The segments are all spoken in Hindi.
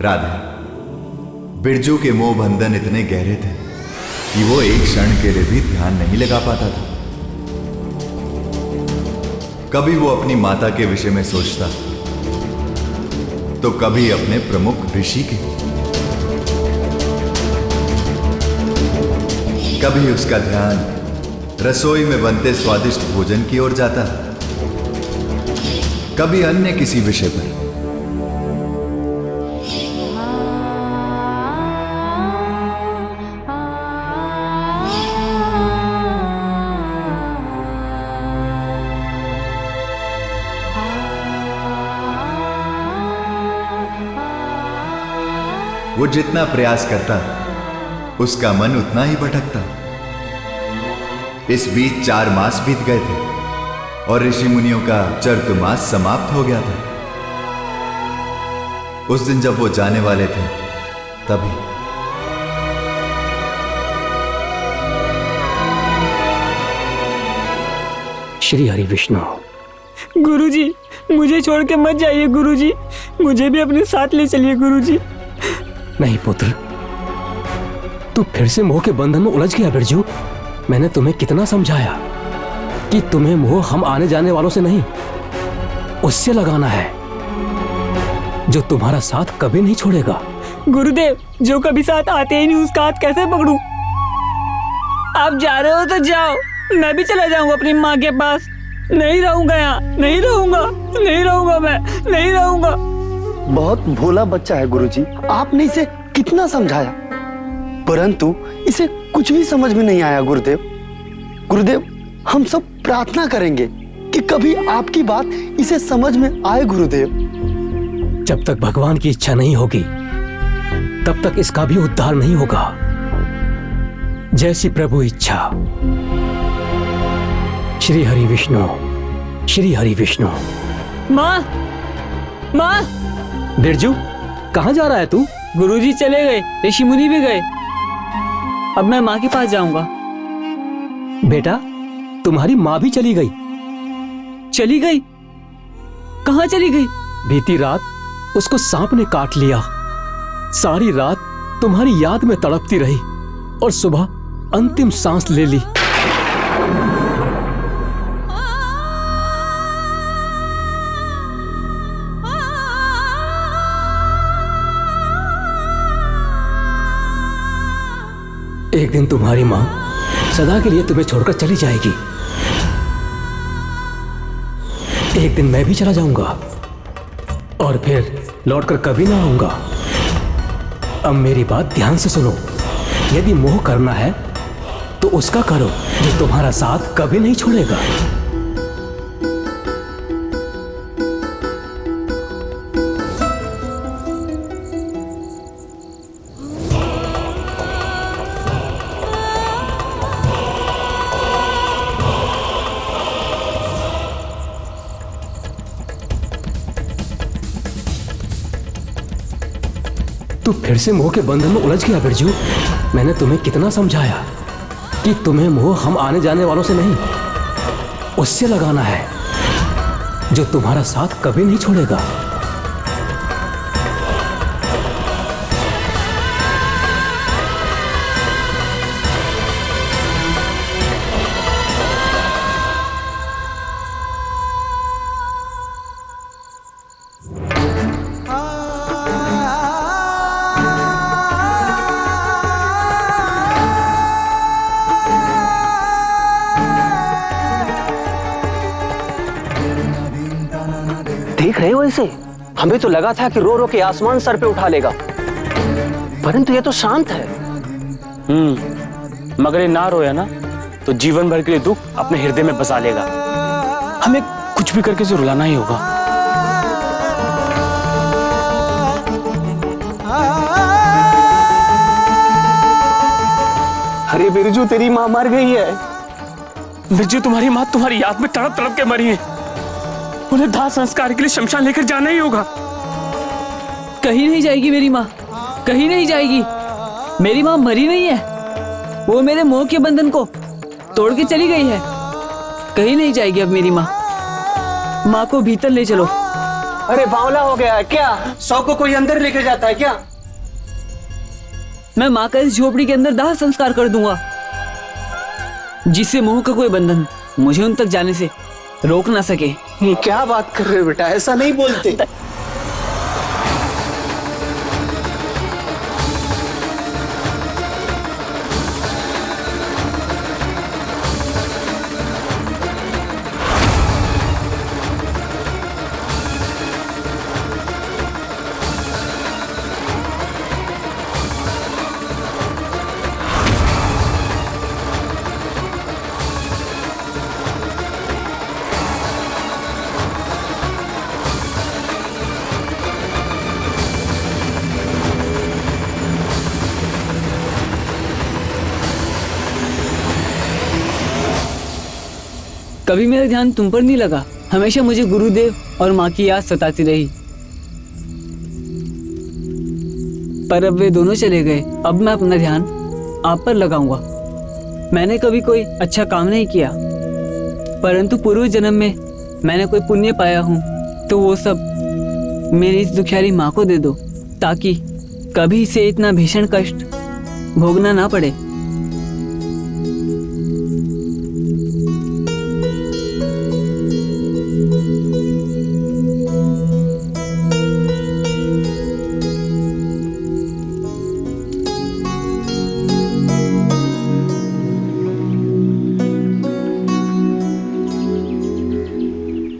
राधे, बिरजू के मोह बंधन इतने गहरे थे कि वो एक क्षण के लिए भी ध्यान नहीं लगा पाता था। कभी वो अपनी माता के विषय में सोचता तो कभी अपने प्रमुख ऋषि के। कभी उसका ध्यान रसोई में बनते स्वादिष्ट भोजन की ओर जाता, कभी अन्य किसी विषय पर। वो जितना प्रयास करता उसका मन उतना ही भटकता। इस बीच 4 मास बीत गए थे और ऋषि मुनियों का चतुर्मास समाप्त हो गया था। उस दिन जब वो जाने वाले थे तभी श्री हरि विष्णु। गुरुजी, मुझे छोड़ के मत जाइए गुरुजी, मुझे भी अपने साथ ले चलिए गुरुजी। नहीं पुत्र, तू फिर से मोह के बंधन में उलझ गया बिरजू। मैंने तुम्हें कितना समझाया कि तुम्हें मोह हम आने जाने वालों से नहीं, उससे लगाना है जो तुम्हारा साथ कभी नहीं छोड़ेगा। गुरुदेव, जो कभी साथ आते ही नहीं उसका हाथ कैसे पकड़ूं? आप जा रहे हो तो जाओ, मैं भी चला जाऊंगा अपनी माँ के पास। नहीं रहूंगा यहाँ, नहीं रहूंगा, नहीं रहूंगा, मैं नहीं रहूंगा। बहुत भोला बच्चा है गुरुजी, आपने इसे कितना समझाया परंतु इसे कुछ भी समझ में नहीं आया। गुरुदेव, गुरुदेव, हम सब प्रार्थना करेंगे कि कभी आपकी बात इसे समझ में आए। गुरुदेव, जब तक भगवान की इच्छा नहीं होगी तब तक इसका भी उद्धार नहीं होगा। जैसी प्रभु इच्छा। श्री हरि विष्णु, श्री हरि विष्णु। माँ, माँ। बिरजू, कहाँ जा रहा है तू? गुरुजी चले गए, ऋषि मुनि भी गए, अब मैं माँ के पास जाऊंगा। बेटा, तुम्हारी माँ भी चली गई। चली गई? कहाँ चली गई? बीती रात उसको सांप ने काट लिया। सारी रात तुम्हारी याद में तड़पती रही और सुबह अंतिम सांस ले ली। एक दिन तुम्हारी माँ सदा के लिए तुम्हें छोड़कर चली जाएगी। एक दिन मैं भी चला जाऊंगा और फिर लौटकर कभी ना आऊंगा। अब मेरी बात ध्यान से सुनो। यदि मोह करना है तो उसका करो जो तुम्हारा साथ कभी नहीं छोड़ेगा। तू फिर से मोह के बंधन में उलझ गया बिरजू। मैंने तुम्हें कितना समझाया कि तुम्हें मोह हम आने जाने वालों से नहीं, उससे लगाना है जो तुम्हारा साथ कभी नहीं छोड़ेगा। देख रहे हो इसे? हमें तो लगा था कि रो रो के आसमान सर पे उठा लेगा, परंतु ये तो शांत है। मगर ये ना रोया ना तो जीवन भर के लिए दुख अपने हृदय में बसा लेगा। हमें कुछ भी करके इसे रुलाना ही होगा। अरे बिरजू, तेरी माँ मर गई है। बिरजू, तुम्हारी माँ तुम्हारी याद में तड़प तड़प के मरी है। उन्हें दाह संस्कार के लिए शमशान लेकर जाना ही होगा। कहीं नहीं जाएगी मेरी माँ, कहीं नहीं जाएगी। मेरी माँ मरी नहीं है, वो मेरे मोह के बंधन को तोड़ के चली गई है। कहीं नहीं जाएगी अब मेरी माँ। माँ को भीतर ले चलो। अरे बावला हो गया है क्या? सौ को कोई अंदर लेके जाता है क्या? मैं माँ का इस झोपड़ी के अंदर दाह संस्कार कर दूंगा, जिससे मोह का कोई बंधन मुझे उन तक जाने से रोक ना सके। ये क्या बात कर रहे हो बेटा, ऐसा नहीं बोलते। कभी मेरा ध्यान तुम पर नहीं लगा। हमेशा मुझे गुरुदेव और माँ की याद सताती रही, पर अब वे दोनों चले गए। अब मैं अपना ध्यान आप पर लगाऊंगा। मैंने कभी कोई अच्छा काम नहीं किया, परंतु पूर्व जन्म में मैंने कोई पुण्य पाया हूँ, तो वो सब मेरी इस दुखियारी माँ को दे दो, ताकि कभी इसे इतना भीषण कष्ट भोगना ना पड़े।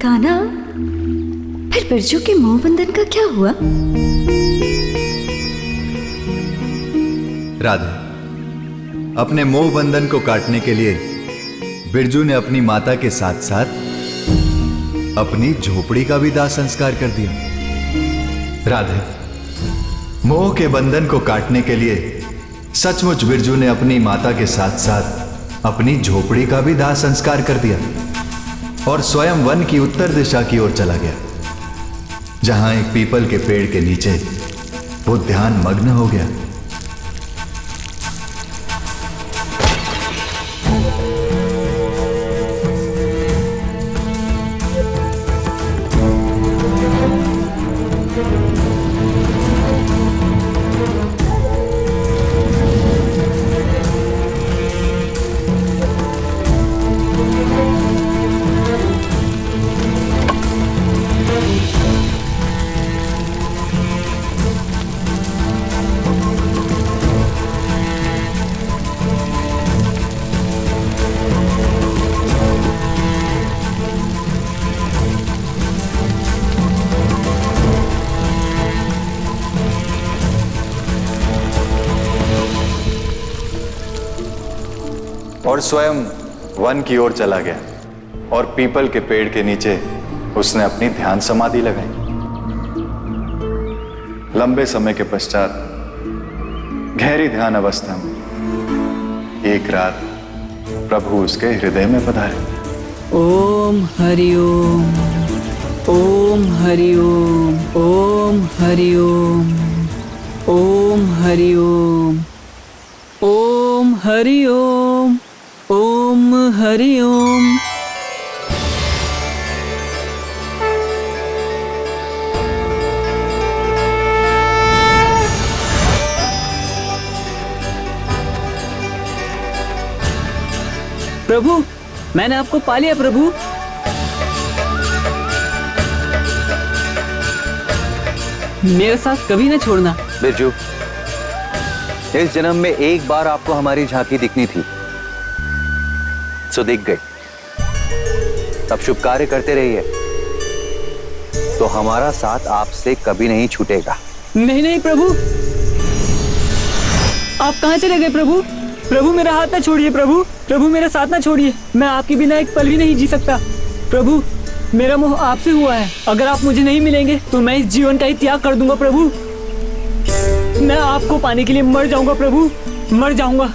कान्हा, फिर बिरजू के मोह बंधन का क्या हुआ? राधे, अपने मोह बंधन को काटने के लिए बिरजू ने अपनी माता के साथ साथ अपनी झोपड़ी का भी दाह संस्कार कर दिया। राधे, मोह के बंधन को काटने के लिए सचमुच बिरजू ने अपनी माता के साथ साथ अपनी झोपड़ी का भी दाह संस्कार कर दिया और स्वयं वन की उत्तर दिशा की ओर चला गया, जहां एक पीपल के पेड़ के नीचे वो ध्यान मग्न हो गया। और स्वयं वन की ओर चला गया और पीपल के पेड़ के नीचे उसने अपनी ध्यान समाधि लगाई। लंबे समय के पश्चात गहरी ध्यान अवस्था में एक रात प्रभु उसके हृदय में पधारे। ओम हरि ओम, ओम हरि ओम, ओम हरि ओम, ओम हरि ओम, ओम हरि ओम, ओम हरि ओम। प्रभु, मैंने आपको पा लिया प्रभु। मेरे साथ कभी न छोड़ना। बिरजू, इस जन्म में एक बार आपको हमारी झांकी दिखनी थी, सो दिख गई। अब शुभ कार्य करते रहिए, तो हमारा साथ आपसे कभी नहीं छूटेगा। नहीं नहीं प्रभु, आप कहाँ चले गए प्रभु? प्रभु मेरा हाथ ना छोड़िए प्रभु, प्रभु मेरा साथ ना छोड़िए। मैं आपके बिना एक पल भी नहीं जी सकता। प्रभु, मेरा मोह आपसे हुआ है। अगर आप मुझे नहीं मिलेंगे तो मैं इस जीवन का ही त्याग कर दूंगा प्रभु। मैं आपको पाने के लिए मर जाऊंगा प्रभु, मर जाऊंगा।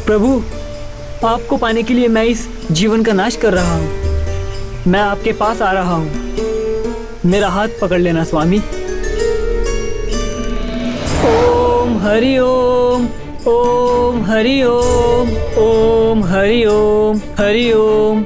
प्रभु, आपको पाने के लिए मैं इस जीवन का नाश कर रहा हूँ। मैं आपके पास आ रहा हूँ। मेरा हाथ पकड़ लेना स्वामी। ओम हरि ओम, ओम हरि ओम, ओम हरि ओम, हरि ओम।